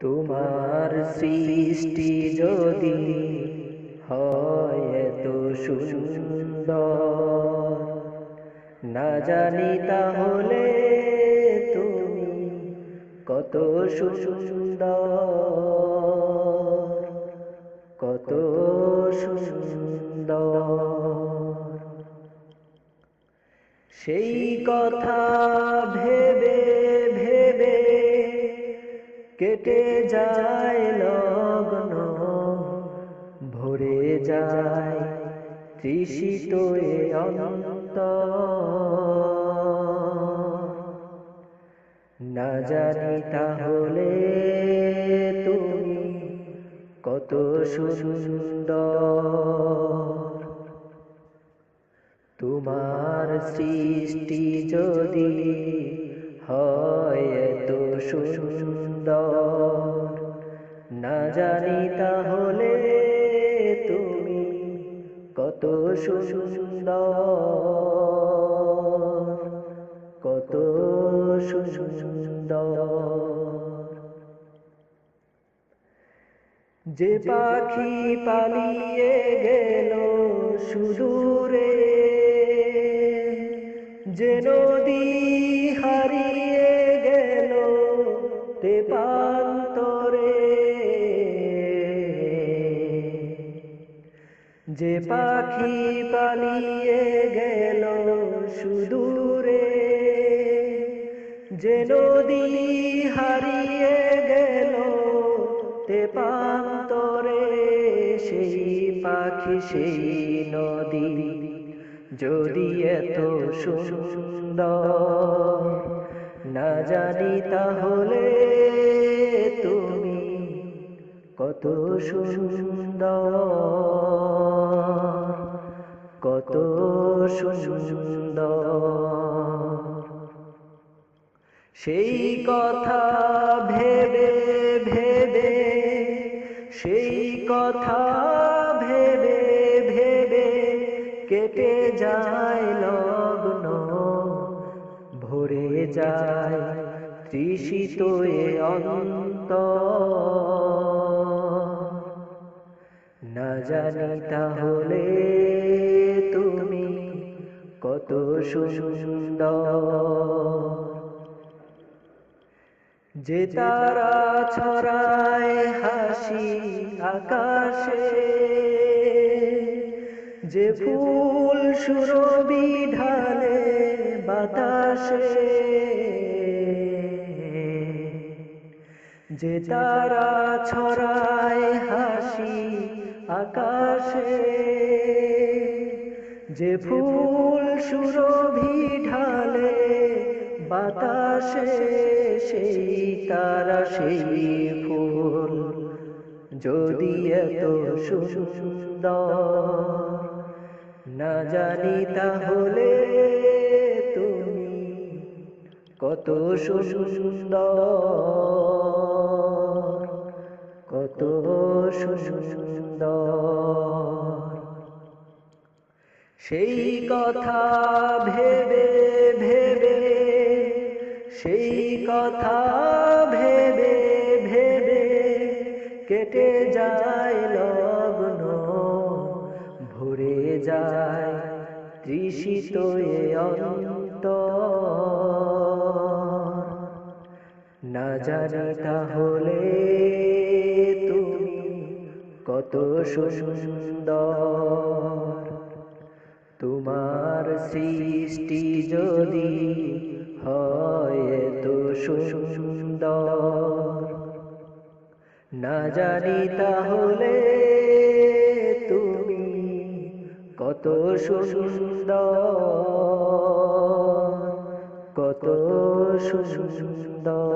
তোমার সৃষ্টি যদি হয় এত সুন্দর, না জানি তাহলে তুমি কত সুন্দর, কত সুন্দর। সেই কথা ভেবে ভেবে কেটে যায় লগ্ন, ভরে যায় তৃষিত এ অন্তর। না জানি তাহলে তুমি কত সুন্দর। তোমার সৃষ্টি যদি হয় এত সুন্দর, না জানি তাহলে তুমি কত সুন্দর, কত সুন্দর। যে পাখি পালিয়ে গেল সুদূরে, যে নদী হারিয়ে গেল তেপান্তরে, যে পাখি পালিয়ে গেল সুদূরে, যে নদী হারিয়ে গেল তেপান্তরে, সেই পাখি সেই নদী যদি এত সুন্দর, না জানি তাহলে তুমি কত সুন্দর, কত সুন্দর। সেই কথা ভেবে ভেবে, সেই কথা ভেবে ভেবে কেটে যায় লগ্ন, ভরে যায় তৃষিত এ অন্তর। না জানি তাহলে তুমি কত সুন্দর। যে তারা ছড়ায় হাসি আকাশে, যে ফুল সুরভি ঢালে বাতাসে, যে তারা ছড়ায় হাসি আকাশে, যে ফুল সুরভি ঢালে বাতাসে, সেই তারা সেই ফুল যদি এত সুন্দর, না জানি তাহলে তুমি কত সুন্দর, কত সুন্দর। সেই কথা ভেবে ভেবে, সেই কথা ভেবে ভেবে কেটে যায় লগ্ন, ভরে যায় তৃষিত এ অন্তর। না জানি তাহলে তুমি কত সুন্দর। তোমার সৃষ্টি যদি হয় এত সুন্দর, না জানি তাহলে তুমি কত সুন্দর, কত সুন্দর।